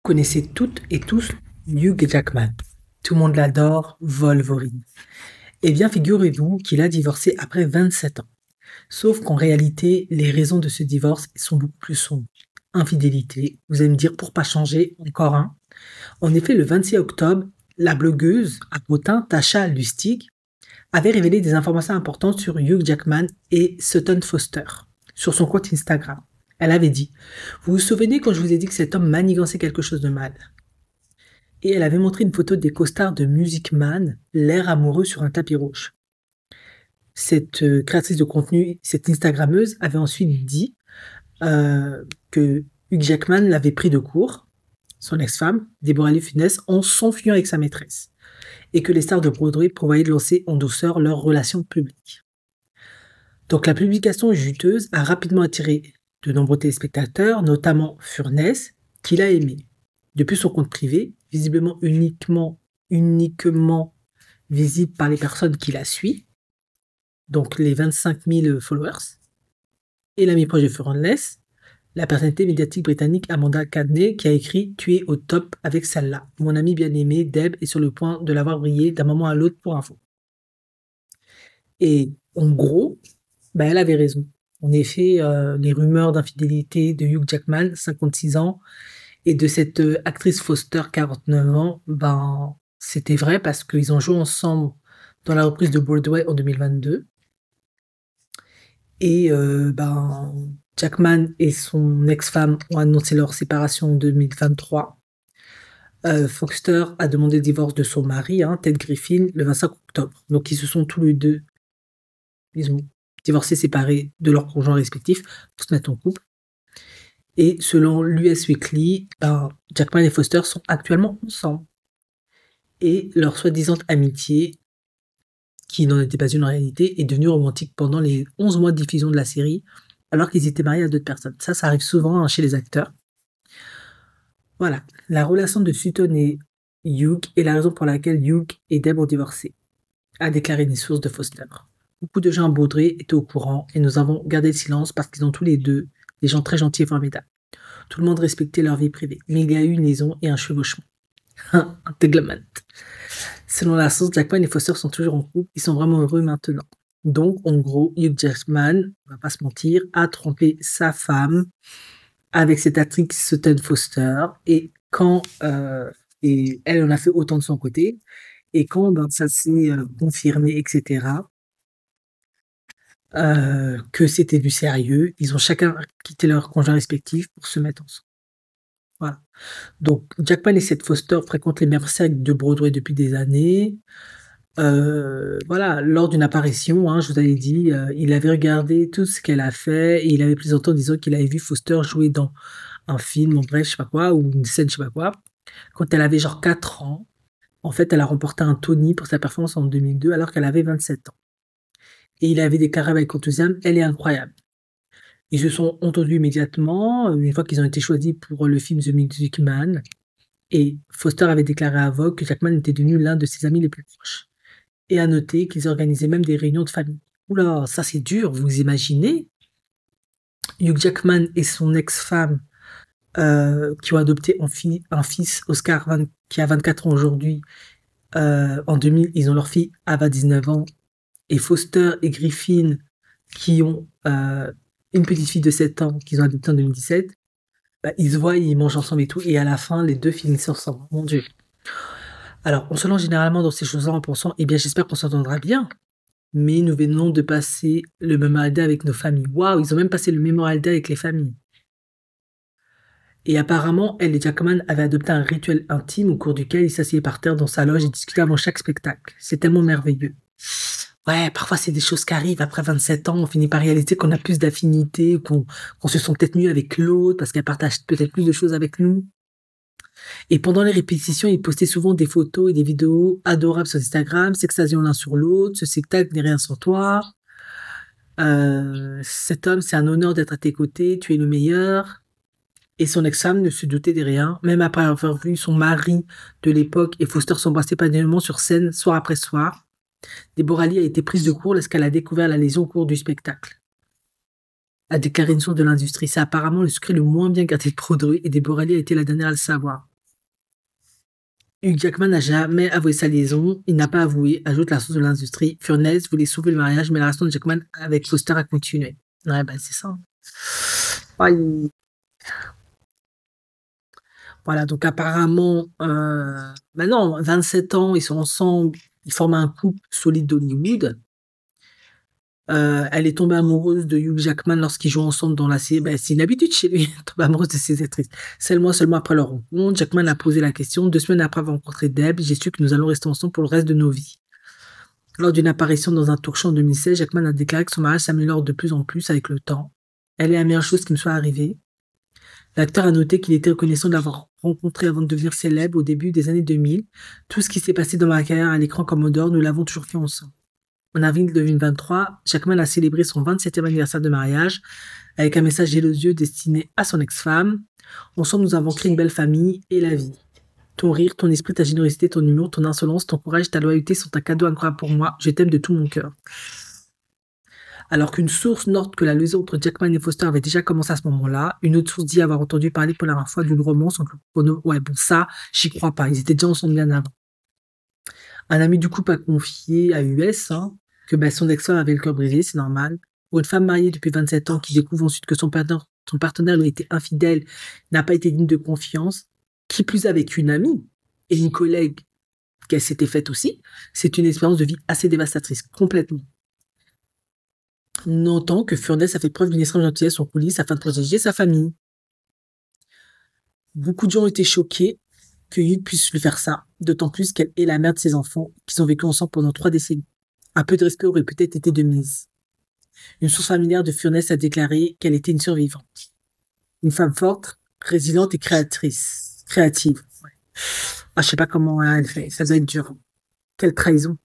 Connaissez toutes et tous Hugh Jackman. Tout le monde l'adore, Wolverine. Eh bien, figurez-vous qu'il a divorcé après 27 ans. Sauf qu'en réalité, les raisons de ce divorce sont beaucoup plus sombres. Infidélité, vous allez me dire pour pas changer, encore un. En effet, le 26 octobre, la blogueuse à Autun, Tasha Lustig, avait révélé des informations importantes sur Hugh Jackman et Sutton Foster sur son compte Instagram. Elle avait dit: vous vous souvenez quand je vous ai dit que cet homme manigançait quelque chose de mal? Et elle avait montré une photo des costards de Music Man, l'air amoureux sur un tapis rouge. Cette créatrice de contenu, cette Instagrammeuse, avait ensuite dit que Hugh Jackman l'avait pris de court, son ex-femme, Deborah Lee Furness, en s'enfuyant avec sa maîtresse, et que les stars de Broadway prévoyaient de lancer en douceur leur relation publique. Donc la publication juteuse a rapidement attiré de nombreux téléspectateurs, notamment Furness, qui l'a aimé. Depuis son compte privé, visiblement uniquement visible par les personnes qui la suivent, donc les 25 000 followers, et l'ami proche de Furness, la personnalité médiatique britannique Amanda Cadney, qui a écrit « Tu es au top avec celle-là. Mon ami bien-aimé, Deb, est sur le point de l'avoir brillé d'un moment à l'autre pour info. » Et en gros, elle avait raison. En effet, les rumeurs d'infidélité de Hugh Jackman, 56 ans, et de cette actrice Foster, 49 ans, c'était vrai parce qu'ils ont joué ensemble dans la reprise de Broadway en 2022. Et Jackman et son ex-femme ont annoncé leur séparation en 2023. Foster a demandé le divorce de son mari, Ted Griffin, le 25 octobre. Donc ils se sont tous les deux, ils ont divorcé, séparés de leurs conjoints respectifs pour se mettre en couple. Et selon l'US Weekly, Jackman et Foster sont actuellement ensemble. Et leur soi-disant amitié, qui n'en était pas une en réalité, est devenue romantique pendant les 11 mois de diffusion de la série, alors qu'ils étaient mariés à d'autres personnes. Ça arrive souvent chez les acteurs. Voilà, la relation de Sutton et Hugh est la raison pour laquelle Hugh et Deb ont divorcé, a déclaré une source de Foster. Beaucoup de gens à Baudrey étaient au courant et nous avons gardé le silence parce qu'ils ont tous les deux des gens très gentils et formidables. Tout le monde respectait leur vie privée, mais il y a eu une liaison et un chevauchement. Un entanglement. Selon la source, Jackman et Foster sont toujours en couple, ils sont vraiment heureux maintenant. Donc, en gros, Hugh Jackman, on va pas se mentir, a trompé sa femme avec cette actrice Sutton Foster, et quand et elle en a fait autant de son côté, et quand ça s'est confirmé, etc., que c'était du sérieux, ils ont chacun quitté leur conjoint respectif pour se mettre ensemble. Voilà. Donc, Jackman et cette Foster fréquentent les mêmes cercles de Broadway depuis des années. Voilà, lors d'une apparition, je vous avais dit, il avait regardé tout ce qu'elle a fait et il avait plaisanté en disant qu'il avait vu Foster jouer dans un film, en bref, je sais pas quoi, ou une scène, je sais pas quoi, quand elle avait genre 4 ans. En fait, elle a remporté un Tony pour sa performance en 2002 alors qu'elle avait 27 ans. Et il avait déclaré avec enthousiasme: elle est incroyable. Ils se sont entendus immédiatement, une fois qu'ils ont été choisis pour le film The Music Man. Et Foster avait déclaré à Vogue que Jackman était devenu l'un de ses amis les plus proches. Et à noter qu'ils organisaient même des réunions de famille. Oula, ça c'est dur, vous imaginez? Hugh Jackman et son ex-femme, qui ont adopté un fils, Oscar, qui a 24 ans aujourd'hui, en 2000, ils ont leur fille, Ava, 19 ans, et Foster et Griffin, qui ont une petite fille de 7 ans, qu'ils ont adoptée en 2017, ils se voient, ils mangent ensemble et tout, et à la fin, les deux finissent ensemble. Mon Dieu. Alors, on se lance généralement dans ces choses-là en pensant, j'espère qu'on s'entendra bien. Mais nous venons de passer le Memorial Day avec nos familles. Waouh, ils ont même passé le Memorial Day avec les familles. Et apparemment, elle et Jackman avaient adopté un rituel intime au cours duquel ils s'asseyaient par terre dans sa loge et discutaient avant chaque spectacle. C'est tellement merveilleux. Ouais, parfois c'est des choses qui arrivent. Après 27 ans, on finit par réaliser qu'on a plus d'affinité, qu'on se sent peut-être mieux avec l'autre parce qu'elle partage peut-être plus de choses avec nous. Et pendant les répétitions, ils postaient souvent des photos et des vidéos adorables sur Instagram, s'extasiant l'un sur l'autre, ce spectacle n'est rien sans toi. Cet homme, c'est un honneur d'être à tes côtés, tu es le meilleur. Et son ex-femme ne se doutait de rien, même après avoir vu son mari de l'époque et Foster s'embrasser passionnément sur scène soir après soir. Deborah Lee a été prise de court lorsqu'elle a découvert la lésion au cours du spectacle, a déclaré une source de l'industrie. C'est apparemment le secret le moins bien gardé de Broadway et Deborah Lee a été la dernière à le savoir. Hugh Jackman n'a jamais avoué sa liaison. Il n'a pas avoué, ajoute la source de l'industrie. Furness voulait sauver le mariage, mais la relation de Jackman avec Foster a continué. Ouais, ben c'est ça. Ouais, voilà, donc apparemment, maintenant, 27 ans, ils sont ensemble, ils forment un couple solide d'Hollywood. Elle est tombée amoureuse de Hugh Jackman lorsqu'ils jouent ensemble dans la série. Ben, c'est une habitude chez lui, tomber amoureuse de ses actrices. Seulement après leur rencontre, Jackman a posé la question. 2 semaines après avoir rencontré Deb, j'ai su que nous allons rester ensemble pour le reste de nos vies. Lors d'une apparition dans un talk show en 2016, Jackman a déclaré que son mariage s'améliore de plus en plus avec le temps. Elle est la meilleure chose qui me soit arrivée. L'acteur a noté qu'il était reconnaissant de l'avoir rencontré avant de devenir célèbre au début des années 2000. Tout ce qui s'est passé dans ma carrière à l'écran comme en dehors, nous l'avons toujours fait ensemble. En avril 2023, Jackman a célébré son 27e anniversaire de mariage avec un message élogieux destiné à son ex-femme. Ensemble, nous avons créé une belle famille et la vie. Ton rire, ton esprit, ta générosité, ton humour, ton insolence, ton courage, ta loyauté sont un cadeau incroyable pour moi. Je t'aime de tout mon cœur. Alors qu'une source note que la liaison entre Jackman et Foster avait déjà commencé à ce moment-là, une autre source dit avoir entendu parler pour la dernière fois d'une romance entre Bono. Ouais, bon, ça, j'y crois pas. Ils étaient déjà ensemble bien avant. Un ami du couple a confié à US que son ex-femme avait le cœur brisé, c'est normal. Pour une femme mariée depuis 27 ans qui découvre ensuite que son partenaire lui a été infidèle, n'a pas été digne de confiance, qui plus avec une amie et une collègue qu'elle s'était faite aussi, c'est une expérience de vie assez dévastatrice, complètement. Notons que Furness a fait preuve d'une extrême gentillesse en coulisses afin de protéger sa famille. Beaucoup de gens ont été choqués que Hugh puisse lui faire ça, d'autant plus qu'elle est la mère de ses enfants, qu'ils ont vécu ensemble pendant 3 décennies. Un peu de respect aurait peut-être été de mise. Une source familière de Furness a déclaré qu'elle était une survivante. Une femme forte, résiliente et créative. Ouais. Ah, je sais pas comment elle fait, ça doit être dur. Quelle trahison.